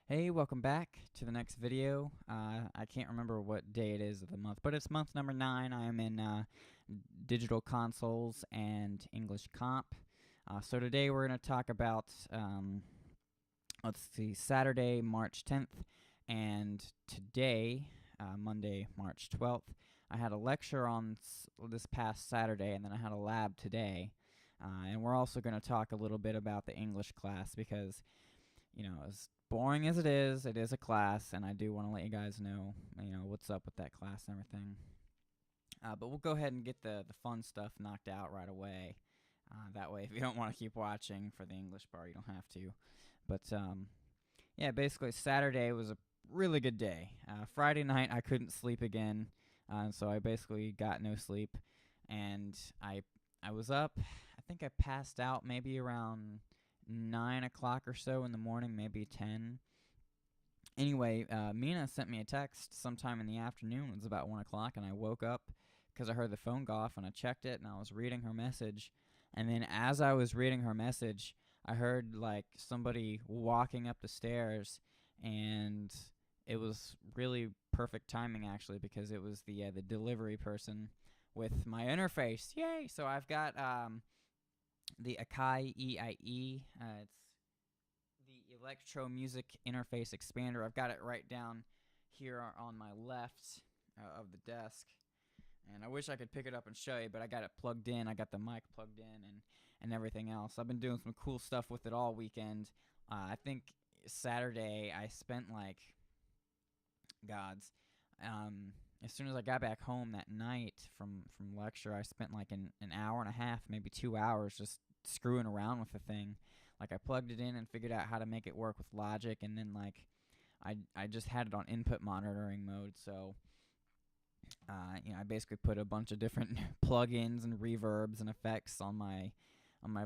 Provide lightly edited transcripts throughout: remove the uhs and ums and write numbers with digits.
Hey, welcome back to the next video. I can't remember what day it is of the month, but it's month number 9. I am in digital consoles and English comp. So today we're going to talk about, let's see, Saturday, March 10th, and today, Monday, March 12th. I had a lecture on this past Saturday, and then I had a lab today. And we're also going to talk a little bit about the English class because as boring as it is a class, and I do want to let you guys know, what's up with that class and everything. But we'll go ahead and get the fun stuff knocked out right away. That way, if you don't want to keep watching for the English part, you don't have to. But yeah, basically Saturday was a really good day. Friday night I couldn't sleep again, so I basically got no sleep, and I was up. I think I passed out maybe around 9 o'clock or so in the morning, maybe 10. Anyway, Mina sent me a text sometime in the afternoon. It was about 1 o'clock, and I woke up because I heard the phone go off, and I checked it, and I was reading her message. And then as I was reading her message, I heard like somebody walking up the stairs, and it was really perfect timing actually because it was the delivery person with my interface. Yay! So I've got the Akai EIE. It's the Electro Music Interface Expander. I've got it right down here on my left of the desk. And I wish I could pick it up and show you, but I got it plugged in. I got the mic plugged in and everything else. I've been doing some cool stuff with it all weekend. I think Saturday I spent like, gods, as soon as I got back home that night from lecture, I spent like an hour and a half, maybe 2 hours just screwing around with the thing. Like I plugged it in and figured out how to make it work with Logic, and then like I just had it on input monitoring mode. So I basically put a bunch of different plugins and reverbs and effects on my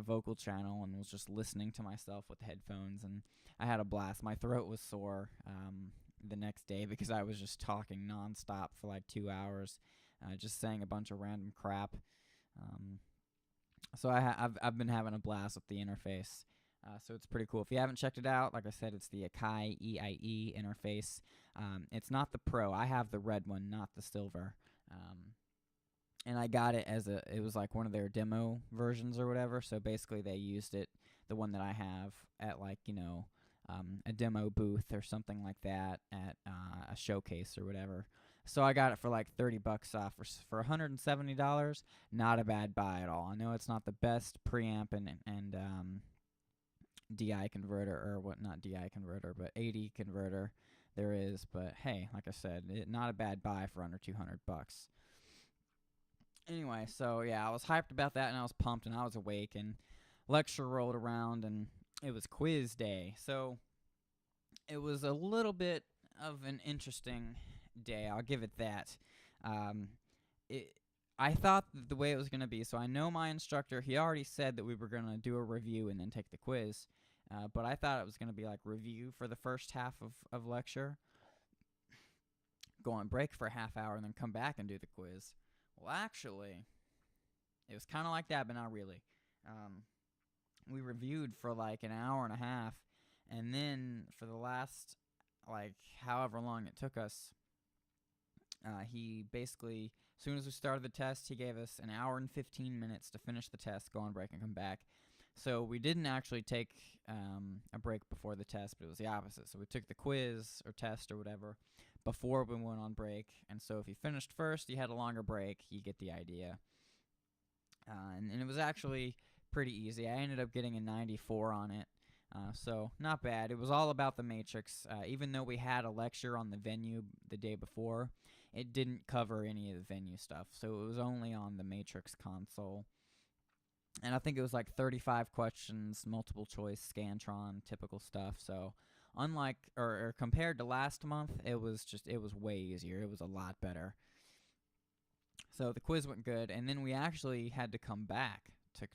vocal channel and was just listening to myself with headphones, and I had a blast. My throat was sore the next day because I was just talking nonstop for like 2 hours, just saying a bunch of random crap. So I've been having a blast with the interface. So it's pretty cool. If you haven't checked it out, like I said, it's the Akai EIE interface. It's not the Pro. I have the red one, not the silver. And I got it it was like one of their demo versions or whatever. So basically they used it, the one that I have, at like, a demo booth or something like that at a showcase or whatever. So I got it for like $30 off for $170. Not a bad buy at all. I know it's not the best preamp and DI converter, or what, not DI converter, but AD converter there is. But hey, like I said, not a bad buy for under $200. Anyway, so yeah, I was hyped about that, and I was pumped, and I was awake, and lecture rolled around, and it was quiz day. So it was a little bit of an interesting day. I'll give it that. Um, it, I thought the way it was going to be, so I know my instructor, he already said that we were going to do a review and then take the quiz. But I thought it was going to be like review for the first half of lecture, go on break for a half hour, and then come back and do the quiz. Well, actually, it was kind of like that, but not really. We reviewed for like an hour and a half, and then for the last, like, however long it took us, he basically, as soon as we started the test, he gave us an hour and 15 minutes to finish the test, go on break, and come back. So we didn't actually take a break before the test, but it was the opposite. So we took the quiz or test or whatever before we went on break. And so if you finished first, you had a longer break. You get the idea. And it was actually pretty easy. I ended up getting a 94 on it. So not bad. It was all about the Matrix. Even though we had a lecture on the venue the day before, it didn't cover any of the venue stuff. So it was only on the Matrix console. And I think it was like 35 questions, multiple choice, Scantron, typical stuff. So unlike or compared to last month, it was way easier. It was a lot better. So the quiz went good, and then we actually had to come back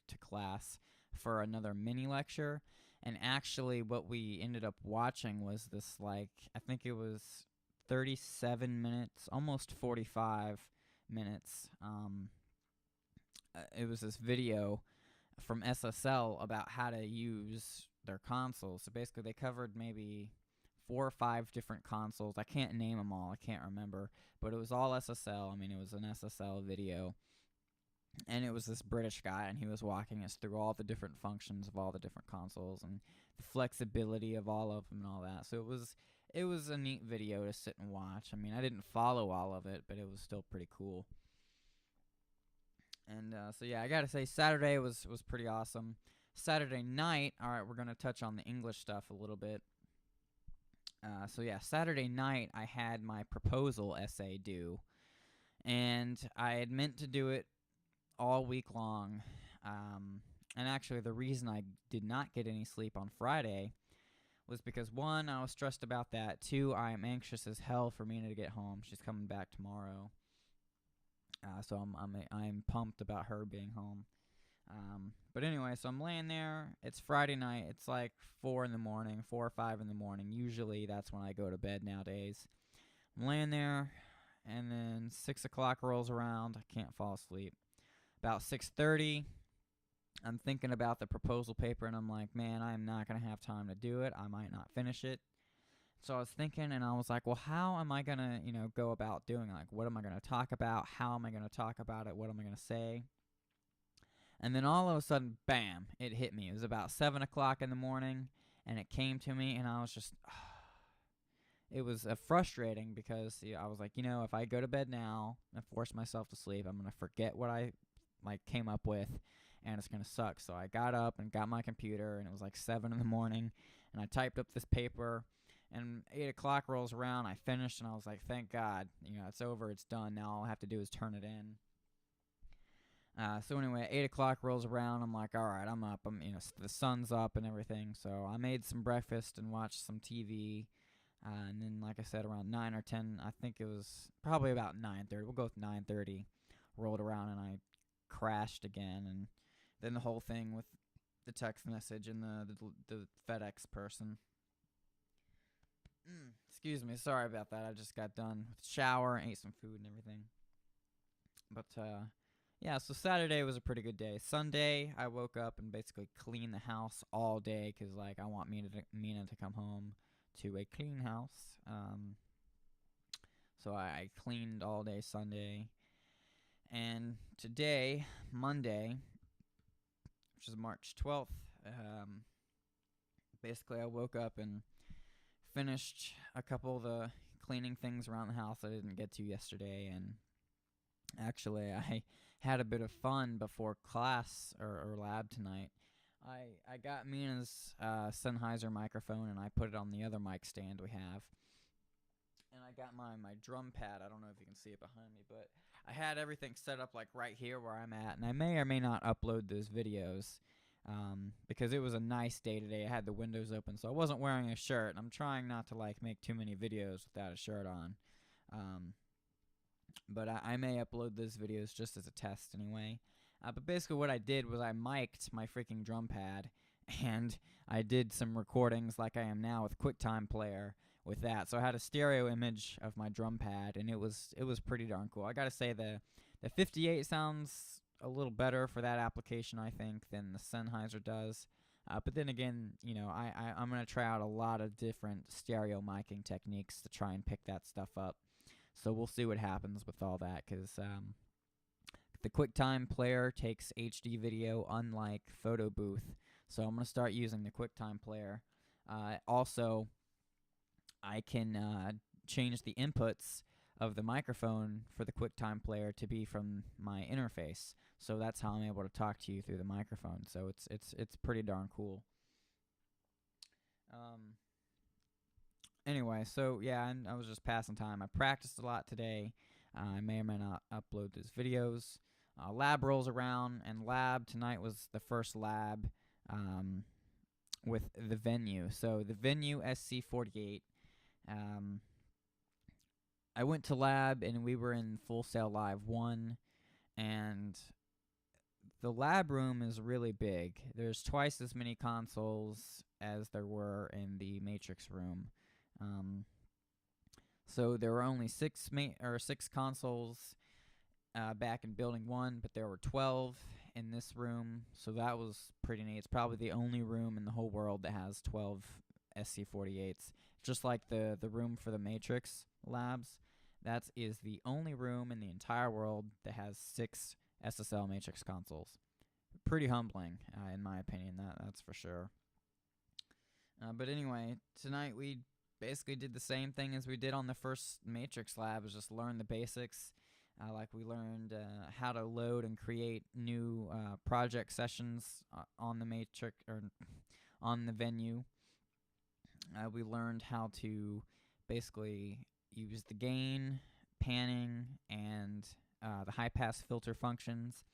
to class for another mini lecture. And actually what we ended up watching was this, like, I think it was 37 minutes, almost 45 minutes. It was this video from SSL about how to use their console. So basically they covered maybe 4 or 5 different consoles. I can't name them all. I can't remember, but it was all SSL. I mean, it was an SSL video, and it was this British guy, and he was walking us through all the different functions of all the different consoles and the flexibility of all of them and all that. So it was a neat video to sit and watch. I mean, I didn't follow all of it, but it was still pretty cool. And so yeah, I gotta say Saturday was pretty awesome. Saturday night, all right, we're gonna touch on the English stuff a little bit. So yeah, Saturday night I had my proposal essay due, and I had meant to do it all week long. And actually, the reason I did not get any sleep on Friday was because, one, I was stressed about that. Two, I am anxious as hell for Mina to get home. She's coming back tomorrow, so I'm pumped about her being home. But anyway, so I'm laying there. It's Friday night. It's like 4 in the morning, 4 or 5 in the morning. Usually that's when I go to bed nowadays. I'm laying there, and then 6 o'clock rolls around. I can't fall asleep. About 6:30, I'm thinking about the proposal paper, and I'm like, man, I'm not going to have time to do it. I might not finish it. So I was thinking, and I was like, well, how am I going to, go about doing it? Like, what am I going to talk about? How am I going to talk about it? What am I going to say? And then all of a sudden, bam, it hit me. It was about 7 o'clock in the morning, and it came to me, and I was just, it was frustrating because I was like, if I go to bed now and force myself to sleep, I'm going to forget what I came up with, and it's going to suck. So I got up and got my computer, and it was like 7 in the morning, and I typed up this paper, and 8 o'clock rolls around. I finished, and I was like, thank God, it's over, it's done. Now all I have to do is turn it in. So anyway, 8 o'clock rolls around. I'm like, all right, I'm up. The sun's up and everything. So I made some breakfast and watched some TV. And then, like I said, around 9 or 10, I think it was probably about 9:30. We'll go with 9:30. Rolled around, and I crashed again. And then the whole thing with the text message and the FedEx person. Excuse me, sorry about that. I just got done with the shower, ate some food and everything. But yeah, so Saturday was a pretty good day. Sunday, I woke up and basically cleaned the house all day because, I want Mina to come home to a clean house. So I cleaned all day Sunday. And today, Monday, which is March 12th, basically I woke up and finished a couple of the cleaning things around the house I didn't get to yesterday. And actually, I had a bit of fun before class or lab tonight. I got Mina's Sennheiser microphone, and I put it on the other mic stand we have. And I got my drum pad. I don't know if you can see it behind me, but I had everything set up right here where I'm at. And I may or may not upload those videos because it was a nice day today. I had the windows open, so I wasn't wearing a shirt. And I'm trying not to make too many videos without a shirt on. But I may upload those videos just as a test anyway. But basically what I did was I mic'd my freaking drum pad, and I did some recordings like I am now with QuickTime Player with that. So I had a stereo image of my drum pad, and it was pretty darn cool. I gotta say the 58 sounds a little better for that application, I think, than the Sennheiser does. But then again, I'm going to try out a lot of different stereo miking techniques to try and pick that stuff up. So we'll see what happens with all that, because the QuickTime Player takes HD video unlike Photo Booth. So I'm going to start using the QuickTime Player. Also, I can change the inputs of the microphone for the QuickTime Player to be from my interface. So that's how I'm able to talk to you through the microphone. So it's pretty darn cool. Anyway, so yeah, and I was just passing time. I practiced a lot today. I may or may not upload those videos. Lab rolls around, and lab tonight was the first lab with the venue. So the venue SC48. I went to lab, and we were in Full Sail Live 1, and the lab room is really big. There's twice as many consoles as there were in the Matrix room. So there were only six consoles back in Building 1, but there were 12 in this room, so that was pretty neat. It's probably the only room in the whole world that has 12 SC48s. Just like the room for the Matrix labs, that is the only room in the entire world that has 6 SSL Matrix consoles. Pretty humbling, in my opinion, that's for sure. But anyway, tonight we basically did the same thing as we did on the first Matrix lab, was just learn the basics. Like we learned how to load and create new project sessions on the Matrix, or on the venue. We learned how to basically use the gain, panning, and the high-pass filter functions.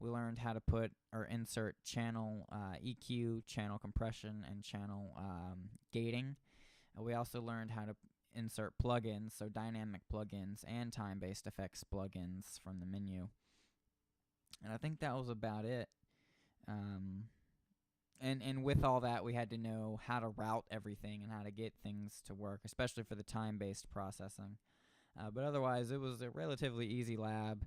We learned how to put or insert channel EQ, channel compression, and channel gating. We also learned how to insert plugins, so dynamic plugins and time-based effects plugins from the menu. And I think that was about it. And with all that, we had to know how to route everything and how to get things to work, especially for the time-based processing. But otherwise, it was a relatively easy lab.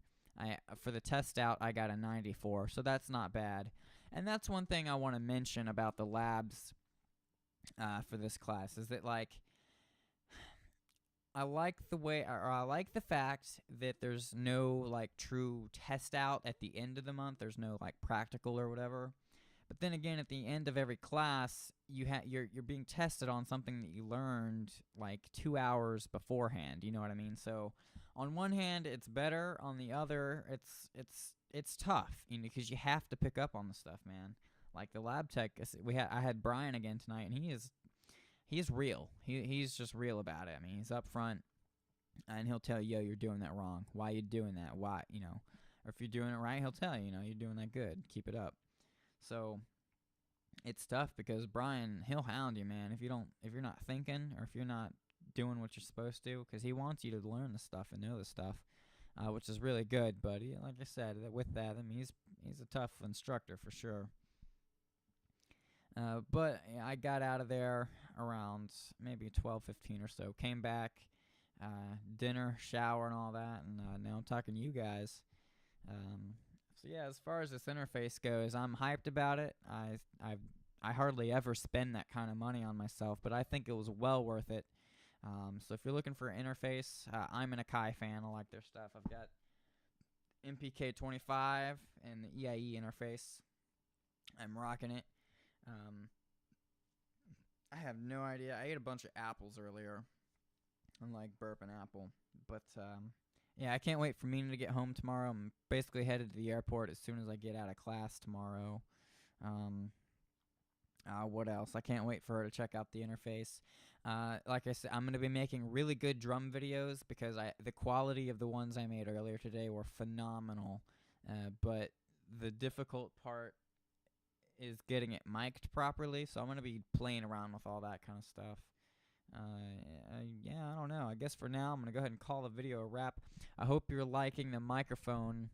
For the test out, I got a 94, so that's not bad. And that's one thing I want to mention about the labs for this class, is that, like, I like the fact that there's no, like, true test out at the end of the month. There's no, like, practical or whatever. But then again, at the end of every class, you're being tested on something that you learned like 2 hours beforehand. You know what I mean? So, on one hand, it's better. On the other, it's tough. You know, because you have to pick up on the stuff, man. Like the lab tech, I had Brian again tonight, and he's real. He's just real about it. I mean, he's up front, and he'll tell you, yo, you're doing that wrong. Why you doing that? Why, you know? Or if you're doing it right, he'll tell you, you know, you're doing that good. Keep it up. So it's tough because Brian, he'll hound you, man, if you're not thinking, or if you're not doing what you're supposed to, because he wants you to learn the stuff and know the stuff, which is really good. But like I said, with that, I mean, he's a tough instructor for sure. But I got out of there around maybe 12:15 or so. Came back, dinner, shower, and all that, and now I'm talking to you guys. So yeah, as far as this interface goes, I'm hyped about it. I hardly ever spend that kind of money on myself, but I think it was well worth it. So if you're looking for an interface, I'm an Akai fan. I like their stuff. I've got MPK25 and the EIE interface. I'm rocking it. I have no idea. I ate a bunch of apples earlier. I'm like burping apple, but yeah, I can't wait for Mina to get home tomorrow. I'm basically headed to the airport as soon as I get out of class tomorrow. What else? I can't wait for her to check out the interface. Like I said, I'm going to be making really good drum videos because the quality of the ones I made earlier today were phenomenal. But the difficult part is getting it mic'd properly, so I'm going to be playing around with all that kind of stuff. Yeah, I don't know. I guess for now, I'm going to go ahead and call the video a wrap. I hope you're liking the microphone,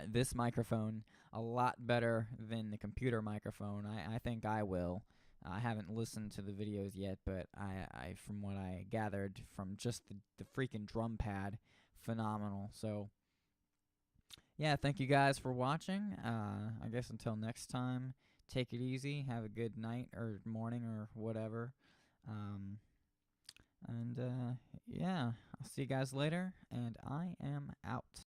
this microphone, a lot better than the computer microphone. I think I will. I haven't listened to the videos yet, but I from what I gathered from just the freaking drum pad, phenomenal. So, yeah, thank you guys for watching. I guess until next time, take it easy. Have a good night or morning or whatever. Yeah, I'll see you guys later, and I am out.